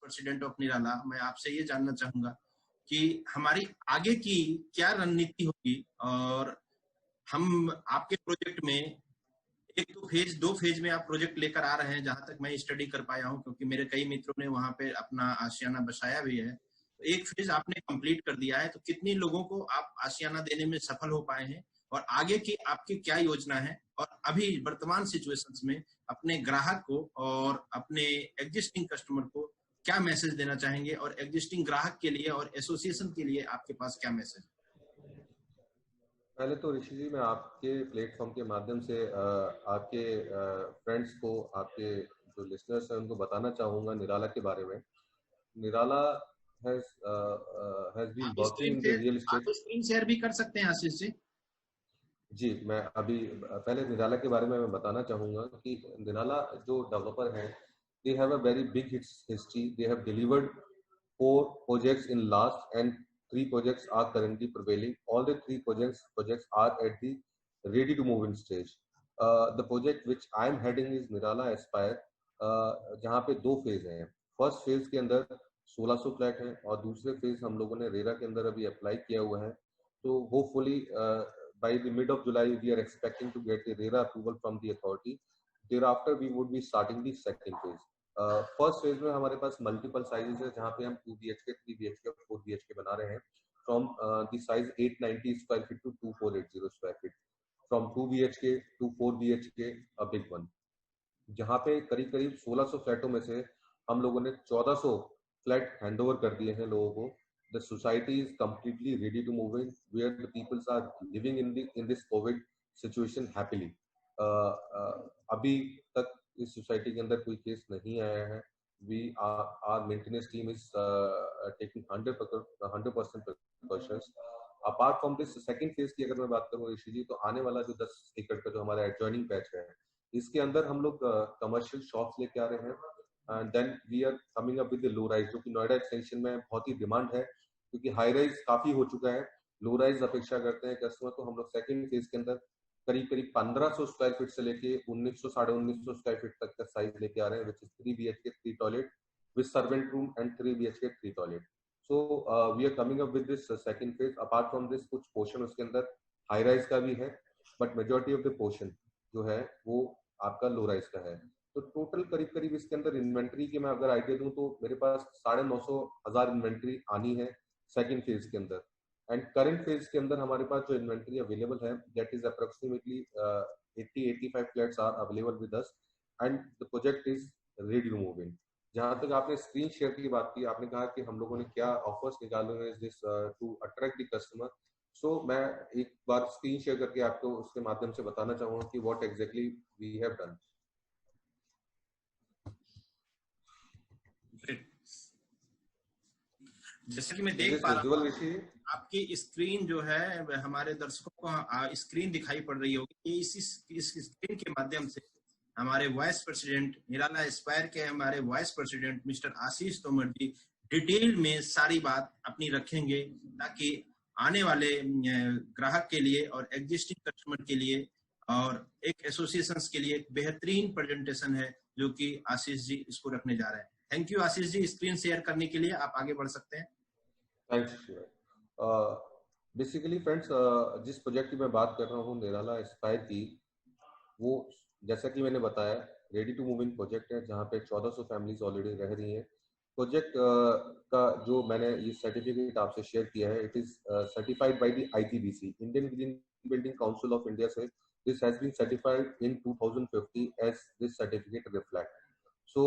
President of निराला, मैं आपसे ये जानना चाहूंगा कि हमारी आगे की क्या रणनीति होगी, और हम आपके प्रोजेक्ट में एक तो फेज, दो फेज में आप प्रोजेक्ट लेकर आ रहे हैं, जहां तक मैं स्टडी कर पाया हूं, क्योंकि मेरे कई मित्रों ने वहां पे अपना आशियाना बसाया भी है। तो एक फेज आपने कंप्लीट कर दिया है, तो कितनी लोगों को आप आशियाना देने में सफल हो पाए हैं, और आगे की आपकी क्या योजना है, और अभी वर्तमान सिचुएशंस में अपने ग्राहक को और अपने एग्जिस्टिंग कस्टमर को क्या मैसेज देना चाहेंगे, और एग्जिस्टिंग ग्राहक के लिए और एसोसिएशन के लिए आपके पास क्या मैसेज? पहले तो ऋषि जी, मैं आपके प्लेटफॉर्म के माध्यम से आपके फ्रेंड्स को, आपके जो लिसनर्स हैं उनको बताना चाहूँगा निराला के बारे में। निराला has been working in the real estate। आप स्क्रीन शेयर भी कर सकते हैं आशीष जी। जी, मैं अभी पहले निराला के बारे में मैं बताना चाहूँगा कि निराला जो डेवलपर हैं, they have a very big history. They have delivered 4 projects in last, and 3 projects are currently prevailing. All the 3 projects are at the ready to move in stage. The project which I am heading is Nirala Aspire, जहाँ पे 2 phase हैं। First phase के अंदर 1600 flat हैं, और दूसरे phase हम लोगों ने रेरा के अंदर अभी अप्लाई किया हुआ है। तो hopefully by the mid of July we are expecting to get the RERA approval from the authority. Thereafter we would be starting the second phase. First phase में हमारे पास मल्टीपल साइजेस है, जहाँ पे हम 2 BHK, 3 BHK और 4 BHK बना रहे हैं, from the size 890 square feet to 2480 square feet, from 2 BHK to 4 BHK a big one, जहाँ पे करीब करीब 1600 फ्लैटों में से हम लोगों ने 1400 फ्लैट हैंडओवर कर दिए हैं लोगों को। The society is completely ready to move in, where the peoples are living in this COVID situation happily. अभी तक इस सोसाइटी के अंदर कोई केस नहीं आया है। Our maintenance team is taking 100% precautions. Apart from this second phase की अगर मैं बात करूँ ऋषि जी, तो आने वाला जो 10 एकड़ का जो हमारा एडजॉइनिंग पैच है, इसके अंदर हम लोग कमर्शियल शॉप्स लेके आ रहे हैं, and then we are coming up with the low rise, जो कि नोएडा एक्सटेंशन में बहुत ही डिमांड है, क्योंकि हाई राइज काफी हो चुका है, लो राइज अपेक्षा करते हैं कस्टमर। तो हम लोग सेकंड फेज के अंदर करीब करीब 1500 स्क्वायर फीट से लेके 1900 1950 स्क्वायर फीट तक का साइज लेके आ रहे हैं, which is 3 BHK 3 toilet with servant room and 3 BHK 3 toilet. So we are coming up with this second phase. Apart from this कुछ पोर्शन उसके अंदर हाई राइज का भी है, but majority of the portion जो है वो आपका लो राइज का है। तो टोटल करीब करीब इसके अंदर इन्वेंट्री की मैं अगर आइडिया दूं, तो मेरे पास 950,000 इन्वेंट्री आनी है सेकंड फेज के अंदर। एंड करंट फेज के अंदर हमारे पास जो इन्वेंट्री अवेलेबल है, that is approximately 80-85 flats are available with us, and the project is ready to move in. जहां तक आपने स्क्रीन शेयर की बात की, आपने कहा कि हम लोगों ने क्या ऑफर्स निकाले हैं this to attract the customer. So मैं एक बार स्क्रीन शेयर करके आपको उसके माध्यम से बताना चाहूंगा कि what exactly we have done. जैसे कि मैं देख पा रहा हूँ, आपकी स्क्रीन जो है, हमारे दर्शकों को स्क्रीन दिखाई पड़ रही होगी। इस स्क्रीन के माध्यम से हमारे वाइस प्रेसिडेंट निराला एस्पायर के हमारे वाइस प्रेसिडेंट मिस्टर आशीष तोमर जी डिटेल में सारी बात अपनी रखेंगे, ताकि आने वाले ग्राहक के लिए और एग्जिस्टिंग कस्टमर के लिए और एक एसोसिएशन के लिए एक बेहतरीन प्रेजेंटेशन है जो कि आशीष जी इसको रखने जा रहे हैं। Thank you Ashish ji, screen share करने के लिए आप आगे बढ़ सकते हैं। थैंक्स। बेसिकली फ्रेंड्स, जिस प्रोजेक्ट की मैं बात कर रहा हूँ निराला एस्पायर की, वो जैसा कि मैंने बताया ready to move in project है, जहाँ पे 1400 फैमिलीज ऑलरेडी रह रही हैं। प्रोजेक्ट का जो मैंने ये सर्टिफिकेट आपसे शेयर किया है, it is certified by the IGBC, Indian green building council of India से this has been certified in 2050 as this certificate reflect. So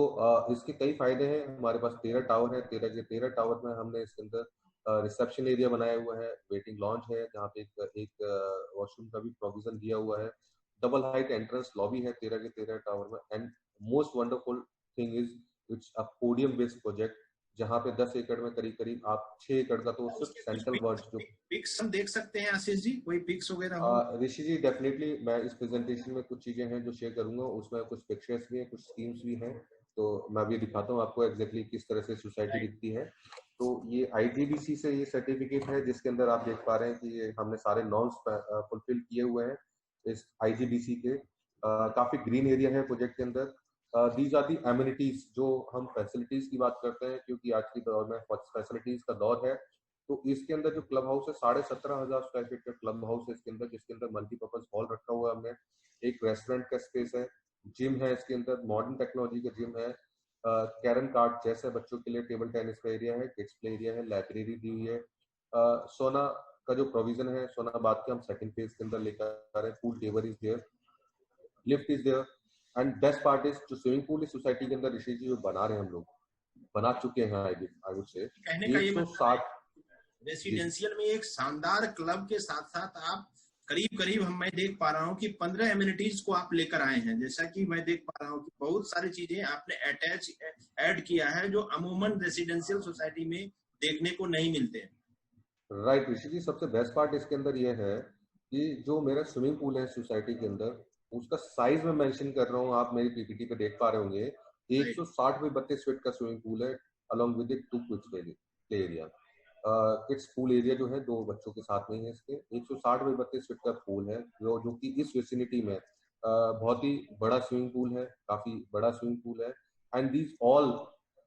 इसके कई फायदे हैं। हमारे पास 13 टावर है, 13 के 13 टावर में हमने इसके अंदर रिसेप्शन एरिया बनाया हुआ है, वेटिंग लॉन्च है, जहाँ पे एक वॉशरूम का भी प्रोविजन दिया हुआ है, डबल हाइट एंट्रेंस लॉबी है 13 के 13 टावर में, and most wonderful thing is it's a podium based project, जहाँ पे 10 एकड़ में करीब करीब आप 6 एकड़ का तो सिर्फ सेंट्रल वर्ड जो पिक्स हम देख सकते हैं आशीष जी, कोई पिक्स वगैरह हो? ऋषि जी डेफिनेटली मैं इस प्रेजेंटेशन में कुछ चीजें हैं जो शेयर करूंगा, उसमें कुछ पिक्चर्स भी हैं, कुछ स्कीम्स भी हैं, तो मैं अभी दिखाता हूँ आपको एग्जैक्टली किस तरह से सोसाइटी दिखती है। तो ये IGBC से ये सर्टिफिकेट है, जिसके अंदर आप देख पा रहे हैं कि ये हमने सारे नॉर्म्स फुलफिल किए हुए हैं इस IGBC के। काफी ग्रीन एरिया है प्रोजेक्ट के अंदर, दीज आर दी एमिनिटीज, जो हम फैसिलिटीज की बात करते हैं, क्योंकि आज के दौर में फैसिलिटीज का दौर है। तो इसके अंदर जो क्लब हाउस है, 17,500 स्क्वायर फीट का क्लब हाउस है इसके अंदर, जिसके अंदर मल्टीपर्पज हॉल रखा हुआ है हमने, एक रेस्टोरेंट का स्पेस है, जिम है इसके अंदर, मॉडर्न टेक्नोलॉजी का जिम है, कैरम कार्ड जैसे बच्चों के लिए टेबल टेनिस का एरिया है, किड्स प्ले एरिया है, लाइब्रेरी दी हुई है। सोना का जो प्रोविजन है, सोनाबाद के हम सेकंड फेज के अंदर लेकर आ रहे हैं, pool table is there, lift is there, and best part is जो स्विमिंग पूल इस सोसाइटी के अंदर ऋषि जी जो बना रहे हैं, हम लोग बना चुके हैं, आई वुड से कहने का ये मतलब 160। रेसिडेंशियल में एक शानदार क्लब के साथ साथ आप करीब करीब मैं देख पा रहा हूँ कि 15 एमिनिटीज को आप लेकर आए हैं। जैसा कि मैं देख पा रहा हूँ कि बहुत सारी चीजें आपने ऐड किया है जो अमूमन रेसिडेंशियल सोसाइटी में देखने को नहीं मिलते हैं। राइट ऋषि जी, सबसे बेस्ट पार्ट इसके अंदर ये है कि जो मेरा स्विमिंग पूल है सोसाइटी के अंदर, उसका साइज मैं मेंशन कर रहा हूँ, आप मेरी पीपीटी पे देख पा रहे होंगे, 160 बाई 32 फीट का स्विमिंग पूल है, along with 2 kids play area. Kids pool area जो है 2 बच्चों के साथ में है इसके, 160 बाई 32 फीट का पूल है, जो कि इस विसिनिटी में बहुत ही बड़ा स्विमिंग पूल है, काफी बड़ा स्विमिंग पूल है। And these all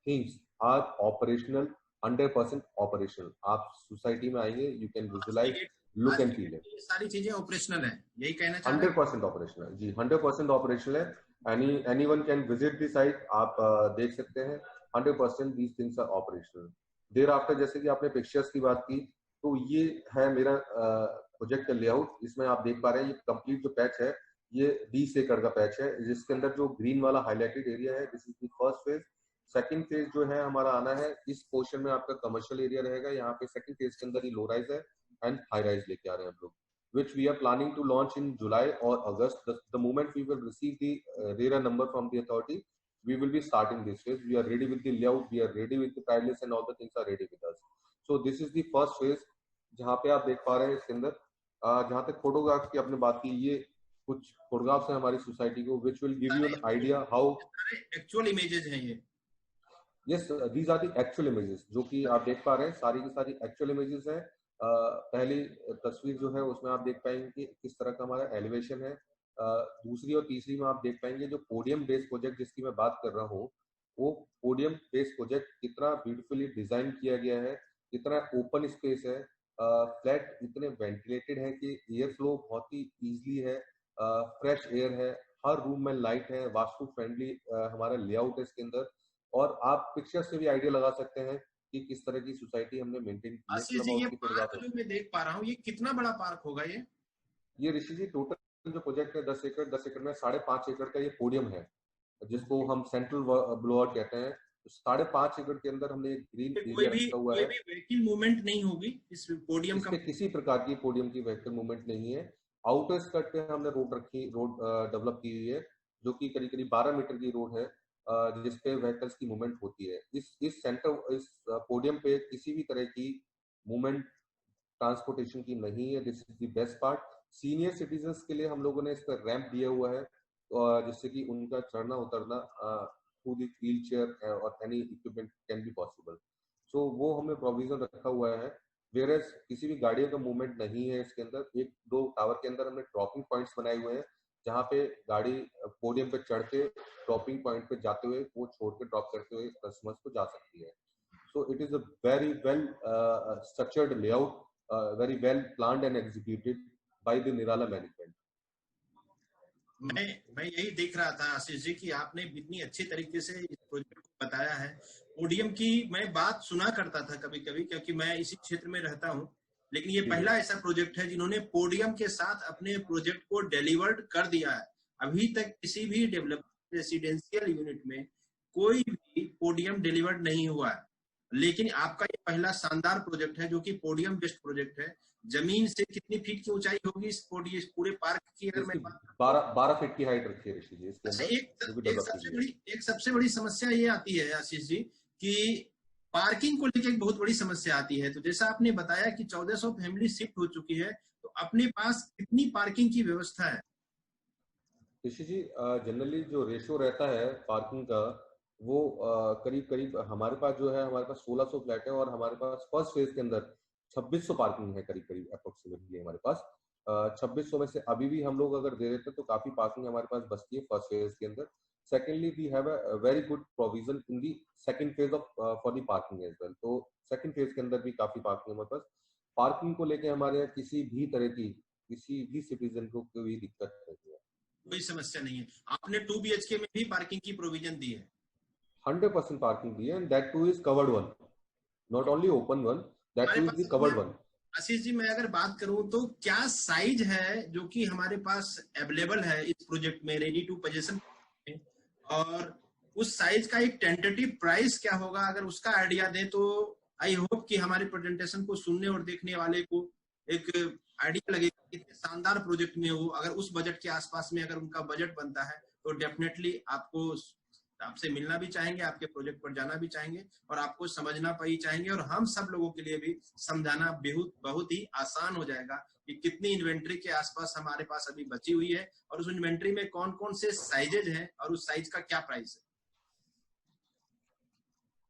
things are operational, 100% operational. आप सोसाइटी में आएंगे, you can visualise, look and feel it. सारी चीजें ऑपरेशनल है, यही कहना चाह रहे हैं? 100% ऑपरेशनल जी, 100% ऑपरेशनल है। Anyone can visit the site, आप देख सकते हैं, 100% these things are operational. Thereafter, जैसे कि आपने पिक्चर्स की बात की, तो ये है मेरा प्रोजेक्ट का लेआउट। इसमें आप देख पा रहे हैं ये कंप्लीट जो पैच है, ये 20 एकड़ का पैच है, जिसके अंदर जो ग्रीन वाला हाईलाइटेड एरिया है, this is the first phase. Second phase जो है हमारा आना है, इस पोर्शन में आपका कमर्शियल एरिया रहेगा। यहाँ पे सेकंड फेज के अंदर ही लो राइज है एंड हाई राइज लेके आ रहे हैं हम लोग, which we are planning to launch in July or August. The moment we will receive the RERA number from the authority, we will be starting this phase. We are ready with the layout, we are ready with the tile list, and all the things are ready with us. So this is the first phase, जहाँ पे आप देख पा रहे हैं इसके अंदर। जहाँ तक फोटोग्राफ्स की आपने बात की, ये कुछ फोटोग्राफ्स हैं हमारी सोसाइटी को, which will give you an idea how actual images हैं ये। yes, these are the actual images जो कि आप देख पा रहे हैं, सारी की सारी एक्चुअल इमेजेस हैं। पहली तस्वीर जो है उसमें आप देख पाएंगे कि किस तरह का हमारा एलिवेशन है। दूसरी और तीसरी में आप देख पाएंगे जो पोडियम बेस्ड प्रोजेक्ट जिसकी मैं बात कर रहा हूँ, वो पोडियम बेस्ड प्रोजेक्ट कितना ब्यूटीफुली डिजाइन किया गया है, कितना ओपन स्पेस है, फ्लैट इतने वेंटिलेटेड है कि एयर फ्लो बहुत ही ईजिली है, फ्रेश एयर है, हर रूम में लाइट है, वास्तु फ्रेंडली हमारा लेआउट है इसके अंदर। और आप पिक्चर से भी आइडिया लगा सकते हैं कि किस तरह की सोसाइटी हमने मेंटेन की है। आशीष क्लब जी, ये हाउस की पार्क फोटोग्राफ जो मैं देख पा रहा हूँ, ये कितना बड़ा पार्क होगा ये? ये ऋषि जी टोटल जो प्रोजेक्ट है 10 एकड़ में 5.5 एकड़ का ये पोडियम है, जिसको हम सेंट्रल ब्लोअर कहते हैं। तो 5.5 एकड़ के अंदर हमने एक ग्रीन एरिया रखा हुआ है। कोई भी व्हीकल मूवमेंट नहीं होगी इस पोडियम इस का? पे किसी प्रकार की पोडियम की व्हीकल मूवमेंट नहीं है। आउटर स्कर्ट पे हमने रोड डेवलप की हुई है, जो कि करीब करीब 12 मीटर की रोड है, जिसपे व्हीकल्स की मूवमेंट होती है। इस पोडियम पे किसी भी तरह की मूवमेंट ट्रांसपोर्टेशन की नहीं है। This is the best part. Senior citizens के लिए हम लोगों ने इस पर रैंप दिया हुआ है, जिससे कि उनका चढ़ना उतरना थ्रू द व्हील चेयर और any equipment can be possible. So वो हमने प्रोविजन रखा हुआ है। वेयरएज किसी भी गाड़ियों का मूवमेंट नहीं है इसके अंदर। एक दो टावर के अंदर हमने ड्रॉपिंग पॉइंट्स बनाए हुए हैं, जहाँ पे गाड़ी पोडियम पे चढ़ के ड्रॉपिंग पॉइंट पे जाते हुए वो छोड़ के ड्रॉप करते हुए कस्टमर्स को जा सकती है। So it is a very well structured layout, very well planned and executed by the Nirala management. मैं यही देख रहा था आशीष जी कि आपने इतनी अच्छी तरीके से इस प्रोजेक्ट को बताया है। पोडियम की मैं बात सुना करता था कभी कभी, क्योंकि मैं इसी क्षेत्र में रहता हूँ, लेकिन ये पहला ऐसा प्रोजेक्ट है जिन्होंने पोडियम के साथ अपने प्रोजेक्ट को डिलीवर्ड कर दिया है। अभी तक किसी भी डेवलपर रेसिडेंशियल यूनिट में कोई भी पोडियम डिलीवर्ड नहीं हुआ है, लेकिन आपका ये पहला शानदार प्रोजेक्ट है जो कि पोडियम बेस्ड प्रोजेक्ट है। जमीन से कितनी फीट की ऊंचाई होगी इस पूरे पार्क की? अगर मैं 12 फीट की हाइट रखी है ऋषि जी इसके अच्छा, अंदर। एक सबसे बड़ी समस्या ये आती है आशीष जी कि पार्किंग को लेकर एक बहुत बड़ी समस्या आती है। तो जैसा आपने बताया कि 1400 फैमिली शिफ्ट हो चुकी है, तो अपने पास कितनी पार्किंग की व्यवस्था है? ऋषि जी जनरली जो रेशो रहता है पार्किंग का, वो करीब करीब हमारे पास जो है, हमारे पास 1600 फ्लैट है और हमारे पास फर्स्ट फेज के अंदर 2600 पार्किंग है करीब करीब अप्रोक्सीमेटली हमारे पास। 2600 में से अभी भी हम लोग अगर दे देते तो काफी पार्किंग हमारे पास बचती है फर्स्ट फेज के अंदर। Secondly, we have a very good provision in the second phase of for the parking as well. तो second phase के अंदर भी काफी पार्किंग हमारे पास, पार्किंग को लेके हमारे यहाँ किसी भी तरह की किसी भी सिटीजन को कोई दिक्कत नहीं है, कोई समस्या नहीं है। आपने 2 BHK में भी पार्किंग की प्रोविजन दी है? 100% पार्किंग दी है, and that too is covered one, not only open one, that too is the covered one. आशीष जी, मैं अगर बात करूं तो क्या साइज है जो कि हमारे पास अवेलेबल है इस प्रोजेक्ट में रेडी टू पोजीशन, और उस साइज का एक टेंटेटिव प्राइस क्या होगा? अगर उसका आइडिया दें तो आई होप कि हमारी प्रेजेंटेशन को सुनने और देखने वाले को एक आइडिया लगेगा कितने शानदार प्रोजेक्ट में हो। अगर उस बजट के आसपास में अगर उनका बजट बनता है तो डेफिनेटली आपसे मिलना भी चाहेंगे, आपके प्रोजेक्ट पर जाना भी चाहेंगे और आपको समझना भी चाहेंगे, और हम सब लोगों के लिए भी समझाना बहुत ही आसान हो जाएगा कि कितनी इन्वेंट्री के आसपास हमारे पास अभी बची हुई है और उस इन्वेंट्री में कौन कौन से साइजेज हैं और उस साइज का क्या प्राइस है।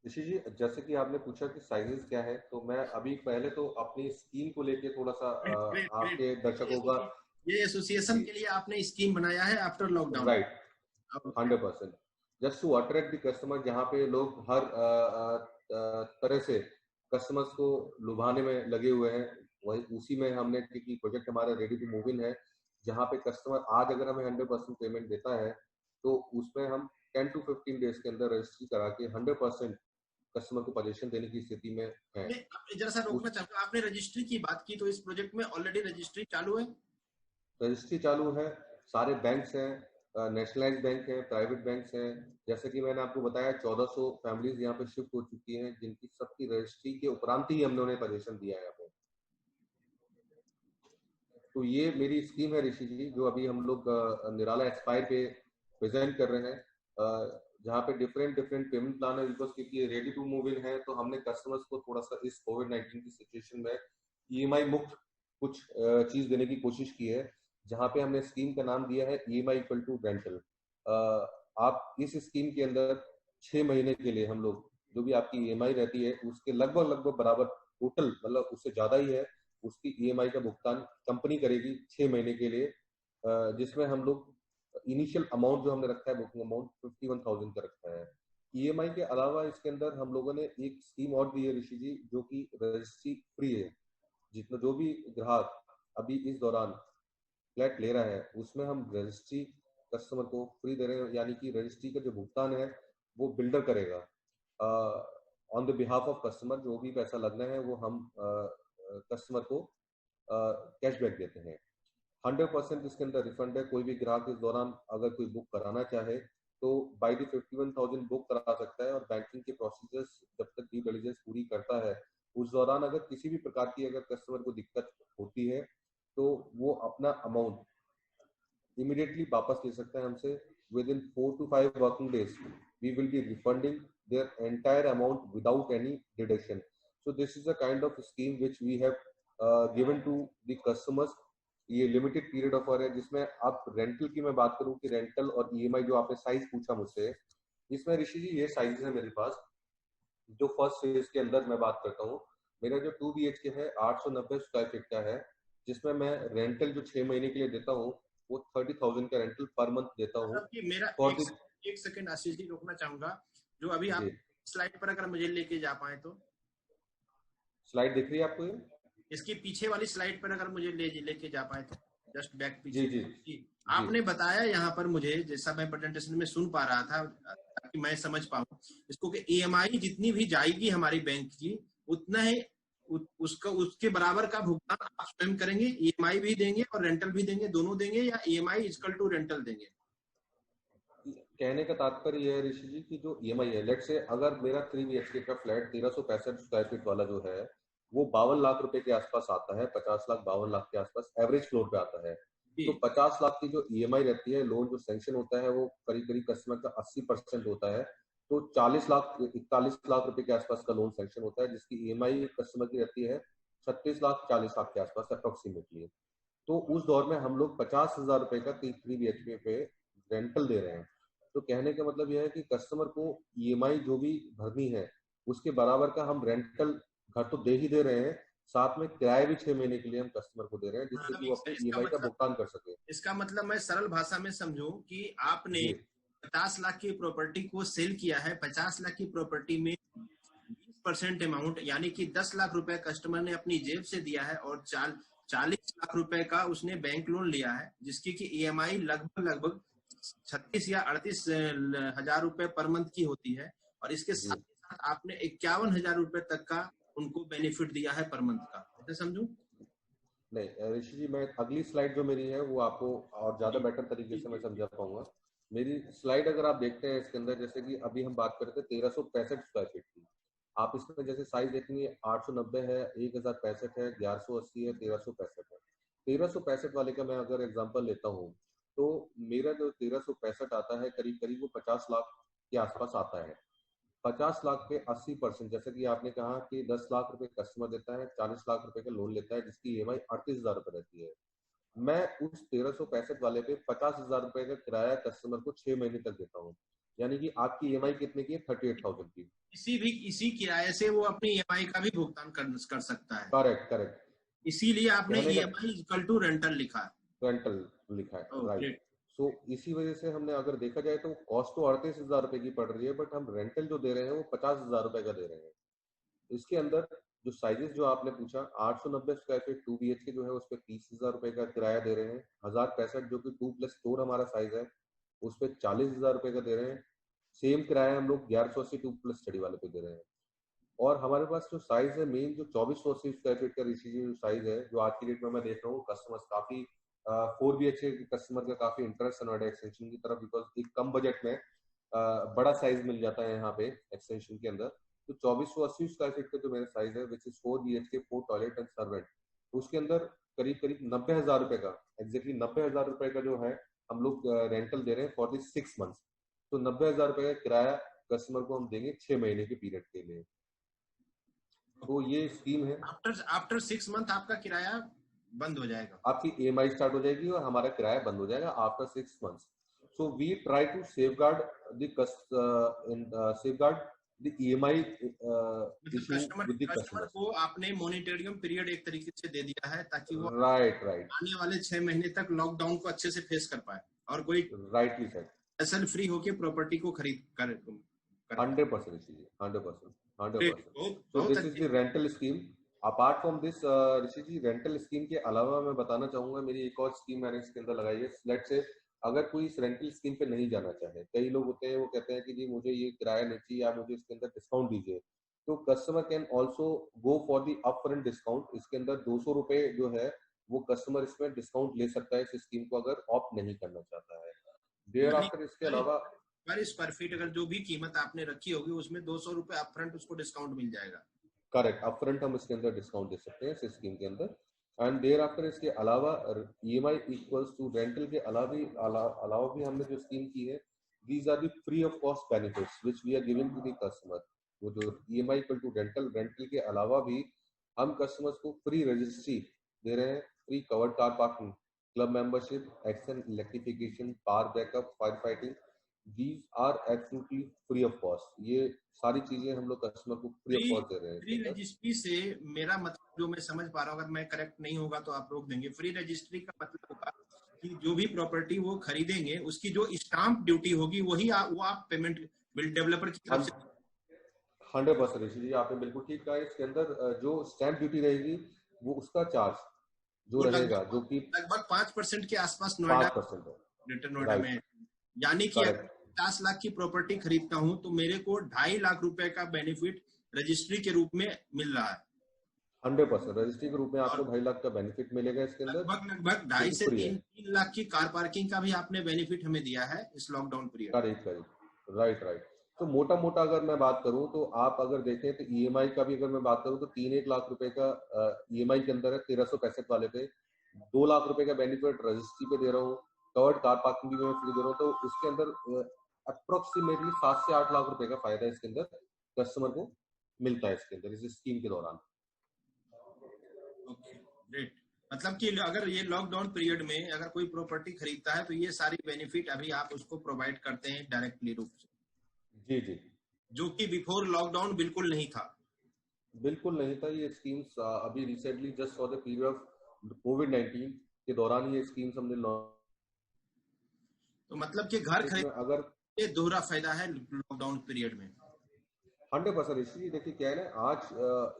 ऋषि जी, जैसे कि आपने पूछा कि साइजेस क्या है, तो मैं अभी पहले तो अपनी स्कीम को लेके थोड़ा सा आपके दर्शकों का, ये एसोसिएशन के लिए आपने स्कीम बनाया है after lockdown? Right, 100%, just to attract the customer, जहाँ पे लोग हर तरह से कस्टमर्स को लुभाने में लगे हुए हैं, वही उसी में हमने, क्योंकि प्रोजेक्ट हमारा रेडी टू मूव इन है, जहाँ पे कस्टमर आज अगर हमें 100% पेमेंट देता है तो उसमें हम 10 to 15 डेज के अंदर रजिस्ट्री करा के 100% कस्टमर को पोजीशन देने की स्थिति में है। जरा सा रोकना चाहूंगा, आपने रजिस्ट्री की बात की तो इस प्रोजेक्ट में ऑलरेडी रजिस्ट्री चालू है? रजिस्ट्री चालू है, सारे बैंक्स हैं, नेशनलाइज बैंक है, प्राइवेट बैंक्स हैं, जैसे कि मैंने आपको बताया 1400 फैमिलीज यहाँ पे शिफ्ट हो चुकी हैं, जिनकी सबकी रजिस्ट्री के उपरांत ही हमने उन्हें पोजीशन दिया है यहाँ पे। तो ये मेरी स्कीम है ऋषि जी, जो अभी हम लोग निराला एक्सपायर पे प्रेजेंट कर रहे हैं, जहाँ पे डिफरेंट पेमेंट प्लान है, बिकॉज क्योंकि रेडी टू मूव इन है तो हमने कस्टमर्स को थोड़ा सा इस कोविड-19 की सिचुएशन में ईएमआई मुक्त कुछ चीज देने की कोशिश की है, जहाँ पे हमने स्कीम का नाम दिया है ईएमआई इक्वल टू रेंटल। आप इस स्कीम के अंदर 6 महीने के लिए हम लोग जो भी आपकी ईएमआई रहती है उसके लगभग बराबर टोटल, मतलब उससे ज्यादा ही है, उसकी ईएमआई का भुगतान कंपनी करेगी 6 महीने के लिए, जिसमें हम लोग इनिशियल अमाउंट जो हमने रखा है, बुकिंग अमाउंट 51,000 का रखा है। ईएमआई के अलावा इसके अंदर हम लोगों ने एक स्कीम और दी है ऋषि जी, जो कि रजिस्ट्री फ्री है। जितना जो भी ग्राहक अभी इस दौरान फ्लैट ले रहा है उसमें हम रजिस्ट्री कस्टमर को फ्री दे रहे हैं, यानी कि रजिस्ट्री का जो भुगतान है वो बिल्डर करेगा on the behalf of customer. जो भी पैसा लगना है वो हम कस्टमर को कैशबैक देते हैं। 100% इसके अंदर रिफंड है। कोई भी ग्राहक इस दौरान अगर कोई बुक कराना चाहे तो बाई दी 51,000 बुक करा सकता है, और बैंकिंग के प्रोसीजर्स जब तक ड्यू डिलिजेंस पूरी करता है उस दौरान अगर किसी भी प्रकार की अगर कस्टमर को दिक्कत होती है तो वो अपना अमाउंट इमीडिएटली वापस ले सकता है हमसे। Within 4 to 5 working days we will be refunding their entire amount without any deduction. So this is a kind of scheme which we have given to the customers. ये limited period offer है, जिसमें आप rental की मैं बात करूं कि rental और ईएमआई जो आपने साइज पूछा मुझसे, इसमें ऋषि जी ये साइज है मेरे पास। जो फर्स्ट फेज के अंदर मैं बात करता हूँ, मेरा जो 2 BHK है 890 स्क्वायर फीट का है, जिसमें मैं रेंटल जो 6 महीने के लिए देता हूँ वो 30,000 का रेंटल पर मंथ देता हूँ। मेरा एक सेकंड आशीष जी रोकना चाहूंगा, जो अभी आप स्लाइड पर अगर मुझे लेके जा पाए तो। स्लाइड दिख रही है आपको? इसकी पीछे वाली स्लाइड पर अगर मुझे लेके जा पाए तो, जस्ट बैक पीछे। जी। आपने बताया यहाँ पर मुझे, जैसा मैं प्रेजेंटेशन में सुन पा रहा था ताकि मैं समझ पाऊं इसको, कि ईएमआई जितनी भी जाएगी हमारी बैंक की उतना ही उसके बराबर का भुगतान आप स्वयं करेंगे, ईएमआई भी देंगे और रेंटल भी देंगे, दोनों देंगे, या ईएमआई इक्वल टू रेंटल देंगे? कहने का तात्पर्य यह है ऋषि जी की जो ईएमआई है, लेट से अगर मेरा 3 BHK का फ्लैट 1365 स्क्वायर फीट वाला जो है वो 52 लाख रुपए के आसपास आता है, 50 लाख 52 लाख के आसपास एवरेज फ्लोर पे आता है। तो 50 लाख की जो ईएमआई रहती है, लोन जो सैंक्शन होता है वो करीब कस्टमर का 80% होता है, तो 41 लाख रुपए के आसपास का लोन सैंक्शन होता है, जिसकी ईएमआई कस्टमर की रहती है 36 लाख 40 लाख के आसपास अप्रोक्सीमेटली। तो उस दौर में हम लोग 50,000 रुपए का 3 BHK पे रेंटल दे रहे हैं। तो कहने का मतलब यह है कि कस्टमर को ईएमआई जो भी भरनी है उसके बराबर का हम रेंटल घर तो दे ही दे रहे हैं, साथ में किराया भी 6 महीने के लिए हम कस्टमर को दे रहे हैं, जिससे कि वो अपनी ईएमआई का भुगतान कर सके। इसका मतलब मैं सरल भाषा में समझूं कि आपने 50 लाख की प्रॉपर्टी को सेल किया है, 50 लाख की प्रॉपर्टी में 20% अमाउंट यानी कि 10 लाख रुपए कस्टमर ने अपनी जेब से दिया है और 40 लाख रुपए का उसने बैंक लोन लिया है, जिसकी की ईएमआई लगभग 36 या 38 हजार रुपए पर मंथ की होती है, और इसके जी साथ ही साथ आपने 51,000 रुपए तक का उनको बेनिफिट दिया है पर मंथ का। ऐसे समझू? नहीं ऋषि जी, मैं अगली स्लाइड जो मेरी है वो आपको और ज्यादा बेटर तरीके से मैं समझा पाऊंगा। मेरी स्लाइड अगर आप देखते हैं इसके अंदर, जैसे कि अभी हम बात कर रहे थे 1365 स्क्वायर फीट की, आप इसमें जैसे साइज देखेंगे 890 है, 1065 है, 1180 है, 1365 है। 1365 वाले का मैं अगर एग्जांपल लेता हूँ तो मेरा जो 1365 आता है करीब करीब वो 50 लाख के आसपास आता है। 50 लाख के 80%, जैसे कि आपने कहा कि 10 लाख रुपए कस्टमर देता है, 40 लाख रुपए का लोन लेता है, जिसकी ईएमआई 38,000 रुपए रहती है। मैं उस 1365 वाले पे 50,000 रुपए का किराया कस्टमर को 6 महीने तक देता हूँ, यानी कि आपकी ईएमआई कितने की है? 38,000 की। इसी किराए से वो अपनी ईएमआई का भी भुगतान कर सकता है, करेक्ट करेक्ट। इसीलिए आपने कहने का ईएमआई इक्वल टू रेंटल लिखा है। रेंटल लिखा है, ओह राइट। ग्रेट। सो इसी वजह से हमने अगर देखा जाए तो कॉस्ट तो 38,000 रुपए की पड़ रही है, बट हम रेंटल जो दे रहे हैं वो 50,000 रुपए का दे रहे हैं। इसके अंदर जो साइजेस जो आपने पूछा, 890 स्क्वायर फीट 2 BHK जो है उस पर 30,000 रुपए का किराया दे रहे हैं। 1065 जो कि 2+4 हमारा साइज है उस पर 40,000 रुपए का दे रहे हैं। सेम किराया हम लोग 1180 2+ स्टडी वाले पे दे रहे हैं। और हमारे पास जो साइज है मेन, जो 2480 स्क्वायर फीट का ऋषि जी जो साइज है, जो आज की डेट में मैं देख रहा हूँ कस्टमर्स काफी 4 BHK कस्टमर का काफी इंटरेस्ट है नोएडा एक्सटेंशन की तरफ, बिकॉज एक कम बजट में बड़ा साइज मिल जाता है यहाँ पे एक्सटेंशन के अंदर। तो 2480 स्क्वायर फीट का जो मेरा साइज है which is 4 BHK 4 toilet and servant, उसके अंदर करीब करीब 90,000 रुपए का, एग्जैक्टली 90,000 रुपए का जो है हम लोग रेंटल दे रहे हैं फॉर दिस 6 मंथ्स। तो 90,000 रुपए का किराया कस्टमर को हम देंगे 6 महीने के पीरियड के लिए। तो ये स्कीम है। आफ्टर आफ्टर 6 मंथ आपका किराया बंद हो जाएगा, आपकी ईएमआई स्टार्ट हो जाएगी और हमारा किराया बंद हो जाएगा after 6 months. So we try to safeguard the EMI मतलब issue with the customer customers. को आपने मॉनिटरियम पीरियड एक तरीके से दे दिया है, ताकि वो राइट राइट। आने वाले 6 महीने तक लॉकडाउन को अच्छे से फेस कर पाए और कोई राइटली सेड। एसल फ्री होके प्रॉपर्टी को खरीद कर पाए। 100% ऋषि, 100%, ग्रेट, 100%। बहुत सो बहुत दिस इज अच्छी। The rental scheme. Apart from this Rishi ji, rental scheme के अलावा मैं बताना चाहूंगा मेरी एक और स्कीम मैंने इसके अंदर लगाई है। लेट्स से अगर कोई इस रेंटल स्कीम पे नहीं जाना चाहे, कई लोग होते हैं वो कहते हैं कि जी मुझे ये किराया नहीं चाहिए, या मुझे इसके अंदर डिस्काउंट दीजिए, तो customer can also go for the upfront discount. इसके अंदर 200 रुपए जो है वो कस्टमर इसमें डिस्काउंट ले सकता है इस स्कीम को अगर ऑप्ट नहीं करना चाहता है। देयर यानी आफ्टर इसके अलावा पर स्क्वायर फीट अगर जो भी कीमत आपने रखी होगी उसमें 200 रुपए अपफ्रंट उसको डिस्काउंट मिल जाएगा। करेक्ट, अपफ्रंट हम इसके अंदर डिस्काउंट दे सकते हैं इस स्कीम के अंदर। एंड देयर आफ्टर इसके अलावा ईएमआई इक्वल्स टू रेंटल के अलावा भी हमने जो स्कीम की है, these are the free of cost benefits which we are giving to the customer. वो जो EMI equal to rental, rental के अलावा भी हम कस्टमर्स को फ्री रजिस्ट्री दे रहे हैं, free covered car parking, club membership, action electrification, power backup, fire fighting, these are absolutely free of cost. ये सारी चीजें हम लोग कस्टमर को फ्री ऑफ फ्री कॉस्ट दे रहे हैं इसके फ्री अंदर। रजिस्ट्री से मेरा मतलब, जो मैं समझ पा रहा हूँ, अगर मैं करेक्ट नहीं होगा तो आप रोक देंगे, फ्री रजिस्ट्री का मतलब होगा कि जो भी प्रॉपर्टी वो खरीदेंगे उसकी जो स्टाम्प ड्यूटी होगी वही वो आप पेमेंट बिल्ड डेवलपर की तरफ हम से। 100% ऋषि जी आपने बिल्कुल ठीक कहा। इसके अंदर जो स्टैंप ड्यूटी रहेगी वो उसका चार्ज जो वो रहेगा, जो कि लगभग 5% के आसपास नोएडा, 5% है। ग्रेटर नोएडा में राइट, है। यानी कि अगर करेक्ट। 50 लाख की प्रॉपर्टी खरीदता हूं तो मेरे को 2.5 लाख रुपए का बेनिफिट रजिस्ट्री के रूप में मिल रहा है। 100% रजिस्ट्री के रूप में आपको और 2.5 लाख का बेनिफिट मिलेगा इसके अंदर, लगभग जो 2.5 कि से फ्री है। 3 लाख की कार पार्किंग का भी आपने बेनिफिट हमें दिया है इस lockdown period. Correct correct, right right. तो मोटा मोटा अगर मैं बात करूं तो आप अगर देखें तो ईएमआई का भी अगर मैं बात करूं तो 3-1 लाख रुपए का ईएमआई के अंदर है 1365 वाले पे। 2 लाख रुपए का बेनिफिट रजिस्ट्री पे दे रहा हूँ, कवर्ड कार पार्किंग भी मैं फ्री दे रहा हूँ। तो इसके अंदर अप्रोक्सीमेटली 7 से 8 लाख रुपए का फायदा इसके अंदर कस्टमर को मिलता है इसके अंदर इस स्कीम के दौरान। Okay great. मतलब कि अगर ये लॉकडाउन पीरियड में अगर कोई प्रॉपर्टी खरीदता है तो ये सारी बेनिफिट अभी आप उसको प्रोवाइड करते हैं डायरेक्टली रूप से, जी जी, जो कि बिफोर लॉकडाउन बिल्कुल नहीं था। बिल्कुल नहीं था। ये स्कीम्स अभी recently just for the period of कोविड-19 के दौरान ये स्कीम्स हमने तो मतलब कि घर इसमें खरीद अगर ये दोहरा फायदा है लॉकडाउन पीरियड में। 100% ऋषि, देखिए क्या है ना, आज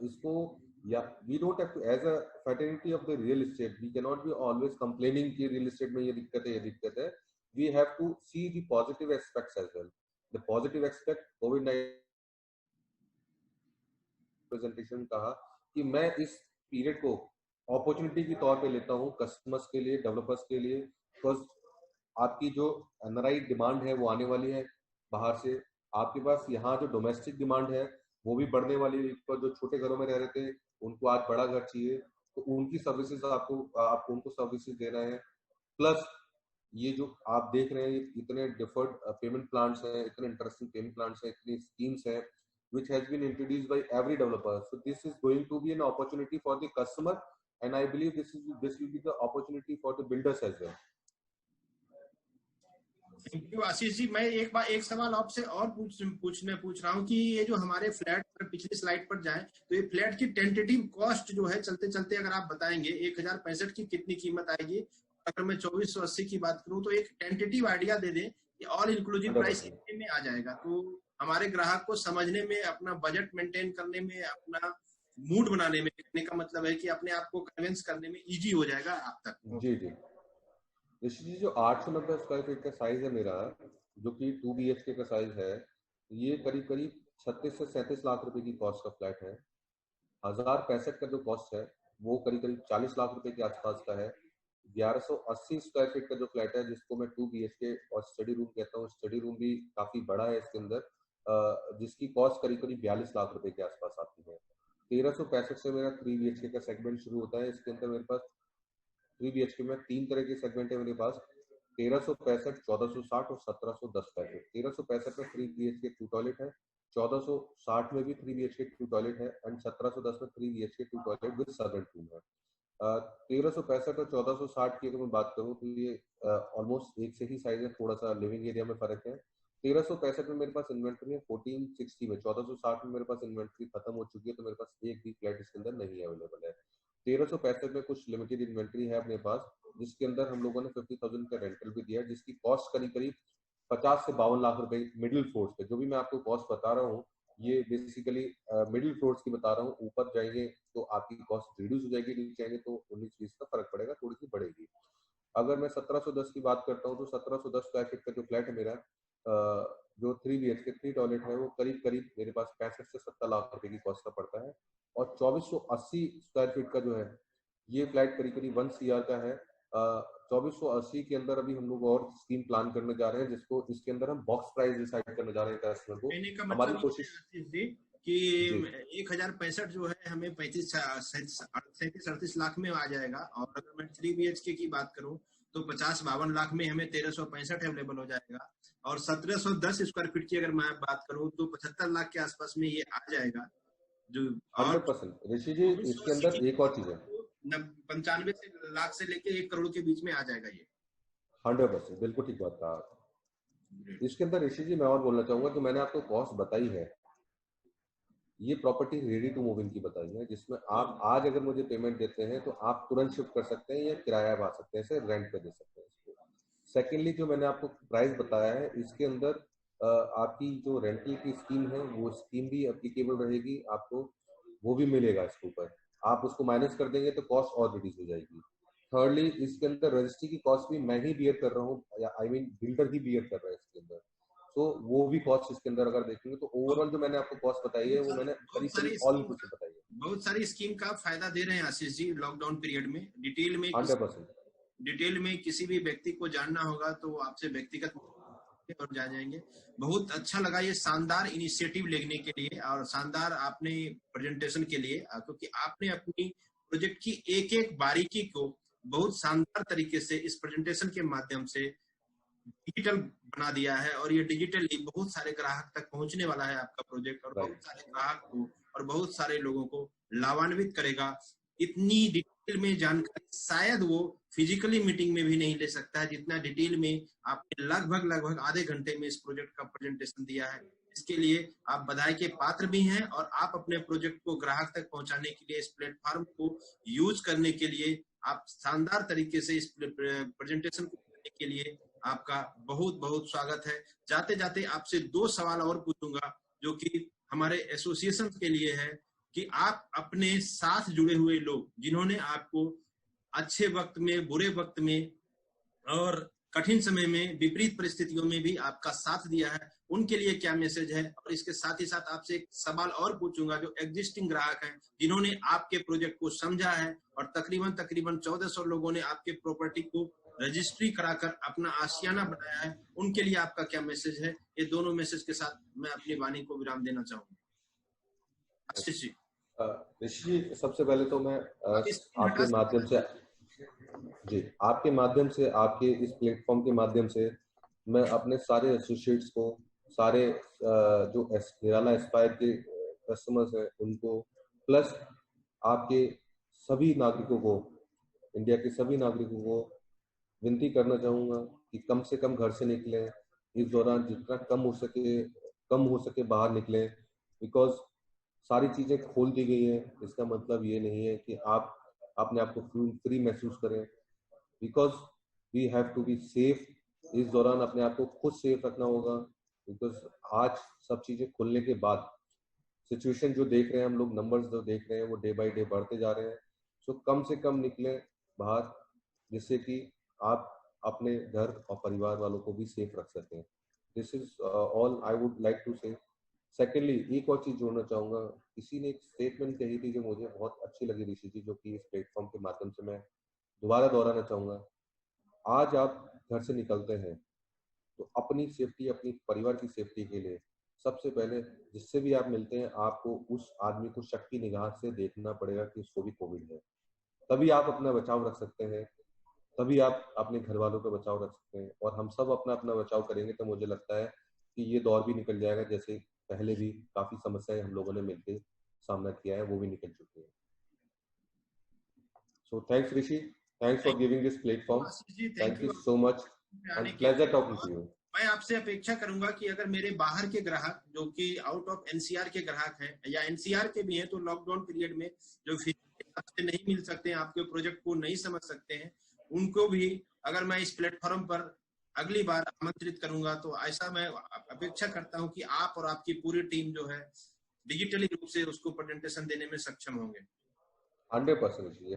इसको, या we don't have to as a fraternity of the real estate, we can not be always complaining कि रियल एस्टेट में ये दिक्कत है, ये दिक्कत है। We have to see the positive aspects as well. The positive aspect, कोविड-19 presentation कहा कि मैं इस पीरियड को अपॉर्चुनिटी के तौर पे लेता हूँ कस्टमर्स के लिए, डेवलपर्स के लिए, बिकॉज आपकी जो एनआरआई डिमांड है वो आने वाली है बाहर से, आपके पास यहाँ जो डोमेस्टिक डिमांड है वो भी बढ़ने वाली है, बिकॉज जो छोटे घरों में रह रहे थे उनको आज बड़ा घर चाहिए, तो उनकी सर्विसेज आपको उनको सर्विसेज देना है। प्लस ये जो आप देख रहे हैं इतने डिफर्ड पेमेंट प्लान्स हैं, इतने इंटरेस्टिंग पेमेंट प्लान्स हैं, इतनी स्कीम्स हैं which has been introduced by every developer, so this is going to be an opportunity for the customer, and I believe this will be the opportunity for the builders as well. Thank you Ashish ji. मैं एक सवाल आपसे और पूछ रहा हूँ कि ये जो हमारे फ्लैट पर पिछली स्लाइड पर जाए तो ये फ्लैट की टेंटेटिव कॉस्ट जो है चलते चलते अगर आप बताएंगे 1065 की कितनी कीमत आएगी, अगर मैं 2480 की बात करूँ तो एक टेंटेटिव आइडिया दे दें कि ऑल इंक्लूसिव प्राइस कितने में आ जाएगा, तो हमारे ग्राहक को समझने में, अपना बजट मेंटेन करने में, अपना मूड बनाने में, कहने का मतलब है कि अपने आप को कन्विंस करने में इजी हो जाएगा आप तक। जी जी जी, जो 890 स्क्वायर फीट का साइज है मेरा, जो कि 2 BHK का साइज है, ये करीब करीब 36 से 37 लाख रुपए की कॉस्ट का फ्लैट है। 1065 का जो कॉस्ट है वो करीब करीब 40 लाख रुपए के आसपास का है। 1180 स्क्वायर फीट का जो फ्लैट है, जिसको मैं 2 BHK और स्टडी रूम कहता हूँ, स्टडी रूम भी काफी बड़ा है इसके अंदर, जिसकी कॉस्ट करीब करीब 42 लाख रुपए के आसपास आती है। 1365 से मेरा 3 BHK का सेगमेंट शुरू होता है। इसके अंदर मेरे पास 3 BHK में 3 तरह के सेगमेंट है मेरे पास, 1365, 1460 और 1710 पैकेट। 1365 में 3 BHK 2 टॉयलेट है, 1460 में भी 3 BHK 2 टॉयलेट है, एंड 1710 में 3 BHK 2 toilet with servant room है। 1365 और 1460 की अगर मैं बात करूं तो ये ऑलमोस्ट एक से ही साइज है, थोड़ा सा लिविंग एरिया में फर्क है। 1365 में मेरे पास इन्वेंट्री है 1460 में, 1460 में मेरे पास इन्वेंट्री खत्म हो चुकी है, तो मेरे पास एक भी फ्लैट इसके अंदर नहीं अवेलेबल है। 1365 में कुछ लिमिटेड इन्वेंट्री है अपने पास, जिसके अंदर हम लोगों ने 50,000 का रेंटल भी दिया है, जिसकी कॉस्ट करीब करीब 50 से 52 लाख रुपए मिडिल फ्लोर्स पे। जो भी मैं आपको कॉस्ट बता रहा हूँ ये बेसिकली मिडिल फ्लोर्स की बता रहा हूँ, ऊपर जाएंगे तो आपकी कॉस्ट रिड्यूस हो जाएगी, नीचे जाएंगे तो 19-20 का फर्क पड़ेगा, थोड़ी सी बढ़ेगी। अगर मैं 1710 की बात करता हूँ तो 1710 स्क्वायर फीट का जो फ्लैट है मेरा, जो 3 BHK 3 टॉयलेट है, वो करीब करीब मेरे पास 65 से 70 लाख रुपए की कॉस्ट का पड़ता है। और 2480 स्क्वायर फीट का जो है ये फ्लैट करीब करीब 1 CR का है। 2480 के अंदर अभी हम लोग और स्कीम प्लान करने जा रहे हैं, जिसको इसके अंदर हम बॉक्स प्राइस डिसाइड करने जा रहे हैं कस्टमर को। कहने का हमारी मतलब कोशिश कि 1065 जो है हमें 37-38 लाख में आ जाएगा, और अगर मैं 3 BHK की बात करूं तो 50-52 लाख में हमें 1365 अवेलेबल हो जाएगा, और 1710 स्क्वायर फीट की अगर मैं बात करूं तो 75 लाख के आसपास में ये आ जाएगा। जो 100% ऋषि जी, इसके अंदर एक और चीज है, 95 लाख से लेके 1 करोड़ के बीच में आ जाएगा ये। 100% बिल्कुल ठीक बात कहा। इसके अंदर ऋषि जी मैं और बोलना चाहूंगा, जो मैंने आपको कॉस्ट बताई है ये property ready to move in की बताई है, जिसमें आप आज अगर मुझे पेमेंट देते हैं तो आप तुरंत शिफ्ट कर सकते हैं या किराया पा सकते हैं, इसे रेंट पे दे सकते हैं इसको। सेकेंडली जो मैंने आपको प्राइस बताया है, इसके अंदर आपकी जो रेंटल की स्कीम है वो स्कीम भी एप्लीकेबल रहेगी, आपको वो भी मिलेगा इसके ऊपर। आप उसको माइनस कर देंगे तो कॉस्ट और रिड्यूस हो जाएगी। थर्डली इसके अंदर रजिस्ट्री की कॉस्ट भी मैं ही बियर कर रहा हूँ, या आई मीन बिल्डर ही बियर कर रहा है इसके अंदर, तो वो भी कॉस्ट इसके अंदर अगर देखेंगे तो ओवरऑल जो मैंने आपको कॉस्ट बताई है वो मैंने करीब करीब ऑल इंक्लूसिव बताई है। बहुत सारी स्कीम का फायदा दे रहे हैं आशीष जी लॉकडाउन पीरियड में। डिटेल में 100% किसी भी व्यक्ति को जानना होगा तो आपसे व्यक्तिगत और जा जाएंगे। बहुत अच्छा लगा ये शानदार इनिशिएटिव लेने के लिए और शानदार आपने प्रेजेंटेशन के लिए, क्योंकि आपने अपनी प्रोजेक्ट की एक एक बारीकी को बहुत शानदार तरीके से इस प्रेजेंटेशन के माध्यम से डिजिटल बना दिया है, और ये डिजिटली बहुत सारे ग्राहक तक पहुंचने वाला है आपका प्रोजेक्ट, और बहुत सारे ग्राहक को और बहुत सारे लोगों को लाभान्वित करेगा। इतनी डिटेल में जानकारी शायद वो फिजिकली मीटिंग में भी नहीं ले सकता है, जितना डिटेल में आपने लगभग आधे घंटे में इस प्रोजेक्ट का प्रेजेंटेशन दिया है। इसके लिए आप बधाई के पात्र भी हैं, और आप अपने प्रोजेक्ट को ग्राहक तक पहुंचाने के लिए, इस प्लेटफॉर्म को यूज करने के लिए, आप शानदार तरीके से इस प्रेजेंटेशन को करने के लिए आपका बहुत बहुत स्वागत है। जाते जाते आपसे 2 सवाल और पूछूंगा जो कि हमारे एसोसिएशन के लिए है कि आप अपने साथ जुड़े हुए लोग जिन्होंने आपको अच्छे वक्त में, बुरे वक्त में और कठिन समय में, विपरीत परिस्थितियों में भी आपका साथ दिया है, उनके लिए क्या मैसेज है? और इसके साथ ही साथ आपसे एक सवाल और पूछूंगा जो एग्जिस्टिंग ग्राहक हैं जिन्होंने आपके प्रोजेक्ट को समझा है और तकरीबन 1400 लोगों ने आपके प्रॉपर्टी को रजिस्ट्री कराकर अपना आशियाना बनाया है, उनके लिए आपका क्या मैसेज है? ये दोनों मैसेज के साथ मैं अपनी वाणी को विराम देना चाहूंगा। आशीष जी, ऋषि जी, सबसे पहले तो मैं आप स्क्रीन हटा आपके सकते माध्यम से, जी, आपके माध्यम से, आपके इस प्लेटफॉर्म के माध्यम से मैं अपने सारे एसोसिएट्स को, सारे जो निराला एस्पायर के कस्टमर्स हैं उनको, प्लस आपके सभी नागरिकों को, इंडिया के सभी नागरिकों को विनती करना चाहूँगा कि कम से कम घर से निकलें, इस दौरान जितना कम हो सके बाहर निकलें, बिकॉज सारी चीज़ें खोल दी गई हैं। इसका मतलब ये नहीं है कि आप अपने आप को फ्री महसूस करें, because we have to be safe. इस दौरान अपने आप को खुद सेफ रखना होगा, बिकॉज आज सब चीज़ें खुलने के बाद सिचुएशन जो देख रहे हैं हम लोग, नंबर्स जो देख रहे हैं वो डे बाय डे बढ़ते जा रहे हैं। सो कम से कम निकलें बाहर, जिससे कि आप अपने घर और परिवार वालों को भी सेफ रख सकें। This is all I would like to say. Secondly, एक और चीज जोड़ना चाहूंगा, किसी ने एक स्टेटमेंट कही थी जो मुझे बहुत अच्छी लगी ऋषि जी, जो कि इस प्लेटफॉर्म के माध्यम से मैं दोबारा दोहराना चाहूंगा। आज आप घर से निकलते हैं तो अपनी सेफ्टी, अपनी परिवार की सेफ्टी के लिए सबसे पहले जिससे भी आप मिलते हैं, आपको उस आदमी को शक की निगाह से देखना पड़ेगा कि उसको भी कोविड है। तभी आप अपना बचाव रख सकते हैं, तभी आप अपने घर वालों का बचाव रख सकते हैं। और हम सब अपना अपना बचाव करेंगे तो मुझे लगता है कि ये दौर भी निकल जाएगा। जैसे पहले भी काफी समस्याएं हम लोगों ने मिलकर सामना किया है, वो भी निकल चुकी है। So thanks Rishi, thanks for giving this platform. Ashish ji, thank you thank so much आने एंड के प्लेजर लिए। Talking to you. मैं आपसे अपेक्षा करूंगा कि अगर मेरे बाहर के ग्राहक जो कि आउट ऑफ एनसीआर के ग्राहक हैं या एनसीआर के भी हैं, तो लॉकडाउन पीरियड में जो फिजिकली आपसे नहीं मिल सकते हैं, आपके प्रोजेक्ट को नहीं समझ सकते हैं, उनको भी अगर मैं इस प्लेटफॉर्म पर अगली बार आमंत्रित करूंगा तो ऐसा मैं अपेक्षा करता हूं कि आप और आपकी पूरी टीम जो है डिजिटली रूप से उसको प्रेजेंटेशन देने में सक्षम होंगे। 100%।